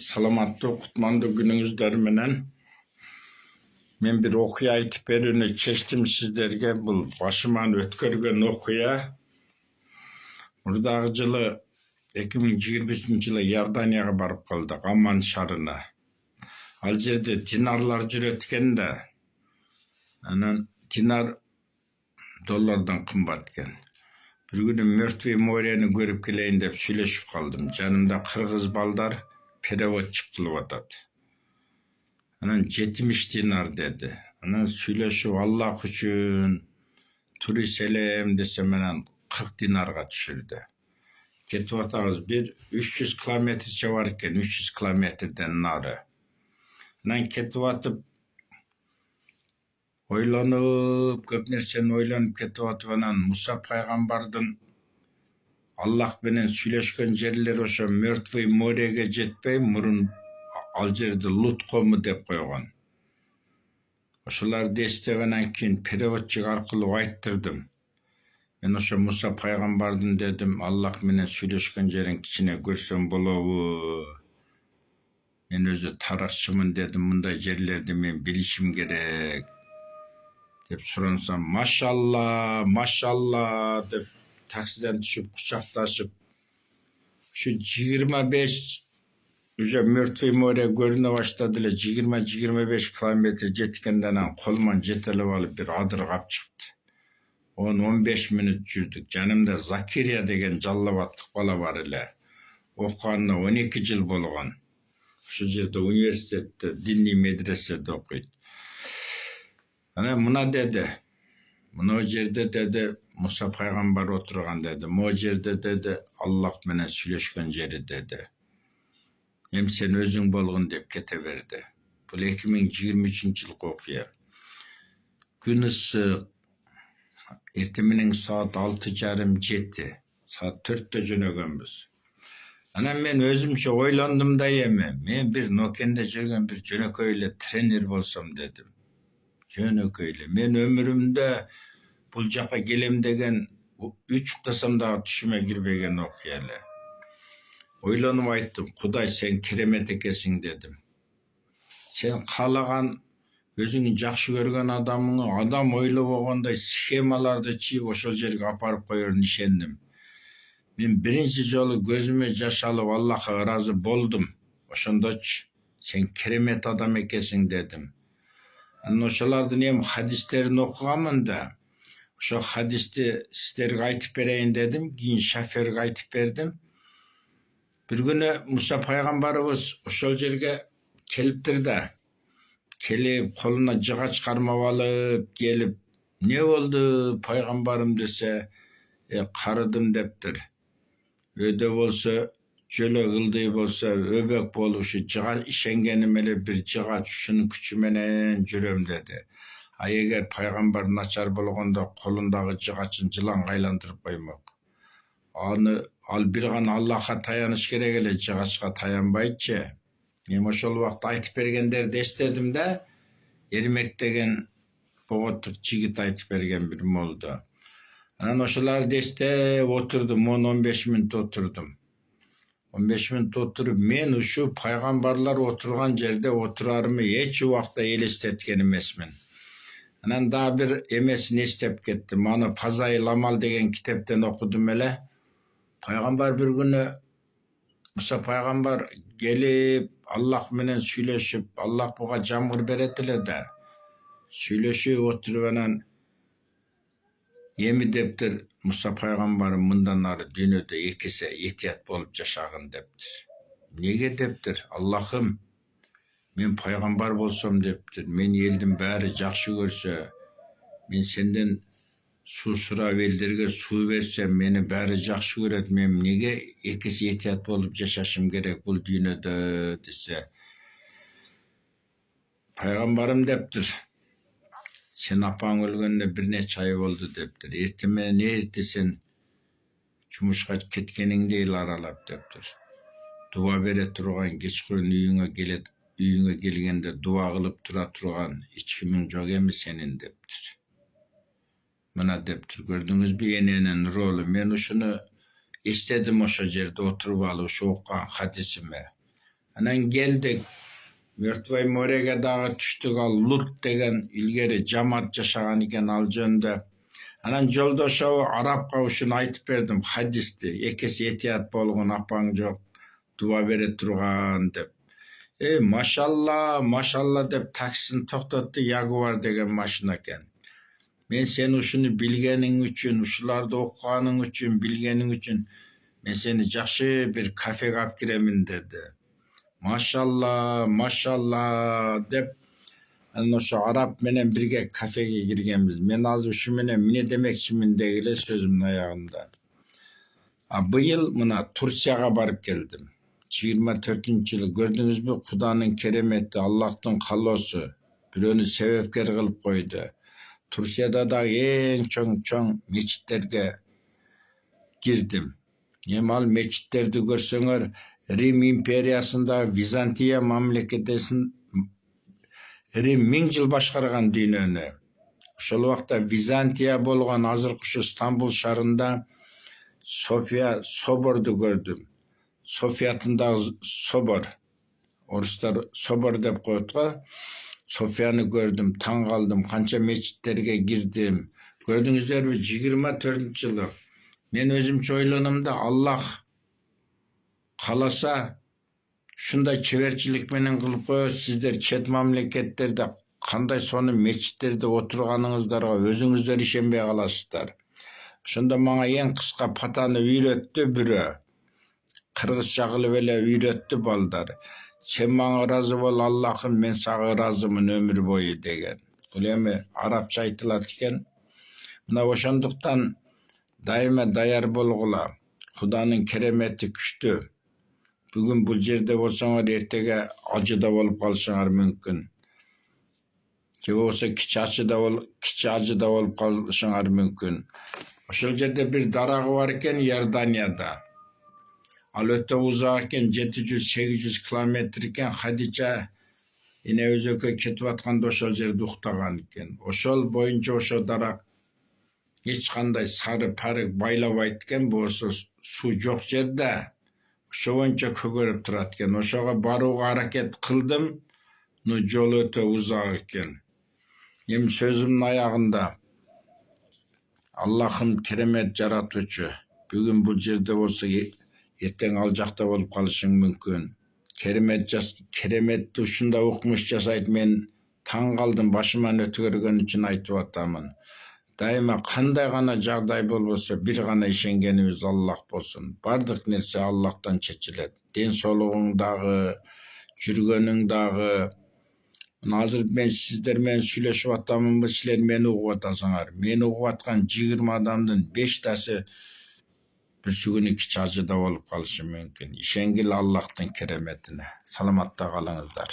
Salamatlı, kutmandı günüңүздөр менен. Men bir okuya aytıp berүүnü çeştim sizlerge. Bul başıman ötkөрgөн okuya. Murdagı жылы 2023-жылы Иорданияга барып калдык, Амман шаарына. Ал жерде динарлар жүрөт экен да. Анан динар доллардан кымбат экен. Bir günü Мертвый морени көрүп келейин деп сүйлөшүп калдым. Жанымда кыргыз балдар переводчик кылып атат. Анан 70 динар dedi. Анан сүйлөшүп Аллах үчүн тури селем десем анан 40 динарга түшүрдү. Кетип атабыз, bir 300 километрче бар экен, 300 километрден нары. Анан кетип атып ойлонуп, көп нерсени ойлонуп кетип атып, анан Муса пайгамбардын Аллах менен сүйлөшкөн жерлери ошо Мертвый мореге жетпей, мурун ал жерди Лут кому деп койгон. Ошолорду эстеп анан кийин переводчик аркылуу айттырдым. Мен ошо Муса пайгамбардын дедим, Аллах менен сүйлөшкөн жерин кичине көрсөм болобу? Мен өзү тарашчымын дедим, мындай жерлерди мен билишим керек деп сурансам, машалла, машалла деп таксиден түшүп кучакташып, ушу 25 уже Мертвый море көрүнө баштады эле, 20-25 километр жеткенде анан колуман жетелеп алып бир адыргап чыкты. 10-15 мүнөт жүрдүк. Жанымда Закирия деген жаллабаттык бала бар эле. Окуганына 12 жыл болгон. Ошол жерде университетте, диний медреседе окуйт. Анан мына деди, мына жерде деди Муса пайгамбар отурган деди. Могу жерде деди Аллах менен сүйлөшкөн жери деди. Эми сен өзүң болгун деп кете берди. Бул 2023-жылкы окуя. Күн ысык, эртең менен саат 6:30-7, саат 4-тө жөнөгөнбүз. Анан мен өзүмчө ойлондум да эми, мен бир Нокенде жүргөн бир жөнөкөй эле тренер болсом дедим. Жөнөкөй эле. Мен өмүрүмдө бул жака келем деген 3 уктасам дагы түшүмө кирбеген окуя эле. Ойлонуп айттым, Кудай сен керемет экенсиң дедим. Сен каалаган өзүңү жакшы көргөн адамыңы адам ойлобогондой схемаларды чийип ошол жерге апарып коерүн ишендим. Мен биринчи жолу көзүмө жаш алып Аллахка ыраазы болдум. Ошондочу сен керемет адам экенсиң дедим. Анан ошолордун эми хадистерин окуганмын да. Ошо хадисти сиздерге айтып берейин дедим. Кийин шоферге айтып бердим. Bir günü Musa пайгамбарыбыз ошол жерге келиптир да. Келип, колуна жыгач кармап алып, келип, "Не болду, пайгамбарым?" десе, "Карыдым" дептир. Өйдө болсо, жөлө кылдый болсо, өбөк болуп ушу жыгач ишенгеним эле бир жыгач ушунун күчү менен жүрөм деди. А эгер пайгамбар начар болгондо колундагы жыгачын жыланга айландырып коймок. Ал бир гана Аллахка таяныш керек эле, жыгачка таянбайчы. Мен ошол убакта айтып бергендерди эстедим да, Эрмек деген боготтук жигит айтып берген бир молду. Анан ошолорду эстеп отурдум, 10-15 мүнөт отурдум. 15 мүнөт отуруп, мен ушу пайгамбарлар отурган жерде отурарымы эч убакта элестеткен эмесмин. Анан дагы бир эмесин эстеп кеттим. Аны Фазаил Амал деген китептен окудум эле. Пайгамбар bir günü Musa пайгамбар келип, Аллах менен сүйлөшүп, Аллах буга жамгыр берет эле да. Сүйлөшүп отуруп анан эми дептир Musa пайгамбарым мындан ары дүйнөдө экисе этият болуп жашагын дептир. Неге дептир? Аллахым, мен пайгамбар болсом дептир, мен элдин баары жакшы көрсө, мен сенден суу сурап элдерге суу берсем, мени баары жакшы көрөт, мен неге экиси этият болуп жашашым керек бул дүйнөдө десе. Пайгамбарым дептир, сен апаң өлгөнүнө бир нече ай болду дептир. Эртең менен эрте сен жумушка кеткениңде эл аралап дептир. Дуа бере турган, кечкурун үйүңө келгенде дуа кылып тура турган эч кимиң жок эми сенин дептир. Мына дептир, көрдүңүзбү эненин ролу. Мен ушуну эстедим ошол жерде отуруп алып, ушу окуган хадисиме. Анан келдик. Мертвый мореге дагы түштүк. Ал Лут деген илгери жамаат жашаган экен ал жөнүндө. Анан жолдо ошо арапка ушуну айтып бердим хадисти. Экеси этият болгон, апаң жок, дуа бере турган деп. Машалла, машалла деп таксини токтотту. Ягуар деген машина экен. Мен сени ушуну билгениң үчүн, ушуларды окуганың үчүн, билгениң үчүн мен сени жакшы бир кафеге алып киремин деди. Машалла, машалла деп анан ошо араб менен бирге кафеге киргенбиз. Мен азыр ушу менен эмне демекчимин деги эле сөзүмдүн аягында. Быйыл мына Турцияга барып келдим. 24-жылы көрдүңүзбү? Куданын керемети, Аллахтын каалоосу бирөөнү себепкер кылып койду. Турцияда дагы эң чоң мечиттерге кирдим. Эми ал мечиттерди көрсөңөр, Рим империясында Византия мамлекетесин Рим 1000 жыл башкарган дүйнөнү. Ошол убакта Византия болгон азыркы ушу Стамбул шаарында София соборду көрдүм. Софиятындагы собор. Орустар собор деп коет го. Софияны көрдүм, таң калдым, канча мечиттерге кирдим. Көрдүңүздөрбү 24-жылы. Мен өзүмчө ойлоном да, Аллах кааласа ушундай чеберчилик менен кылып коет. Сиздер чет мамлекеттерде кандай сонун мечиттерде отурганыңыздарга өзүңүздөр ишенбей каласыздар. Ошондо мага эң кыска патаны үйрөттү бирөө. Кыргызча кылып эле үйрөттү балдар. Сен мага ыраазы бол Аллахым, мен сага ыраазымын өмүр бою деген. Бул эми арабча айтылат экен. Мына ошондуктан дайыма даяр болгула. Куданын керемети күчтүү. Бүгүн бул жерде болсоңор, эртеге ажыда болуп калышыңар мүмкүн. Же болбосо кичи ажыда болуп калышыңар мүмкүн. Ошол жерде бир дарагы бар экен Иорданияда. Ал өтө узак экен, 700-800 километр экен. Хадича эне өзөккө кетип атканда ошол жерде уктаган экен. Ошол боюнча ошо дарак эч кандай сары парык байлабайт экен, болсо суу жок жерде ошо боюнча көгөрүп турат экен. Ошого барууга аракет кылдым, но жол өтө узак экен. Эми сөзүмдүн аягында Аллахым керемет жаратуучу. Бүгүн бул жерде болсо эртең ал жакта болуп калышың мүмкүн. Кереметти ушундай укмуш жасайт. Мен таң калдым, башыман өткөргөн үчүн айтып атамын. Дайыма кандай гана жагдай болбосо бир гана ишенгенибиз Аллах болсун. Бардык нерсе Аллахтан чечилет. Ден соолугуң дагы, жүргөнүң дагы. Азыр мен сиздер менен сүйлөшүп атамынбы, силер мени угуп атасыңар. Мени угуп аткан 20 адамдын 5тасы бүрсү күнү кичи ажыда болуп калышы мүмкүн. Ишенгил Аллахтын кереметине. Саламатта калыңыздар.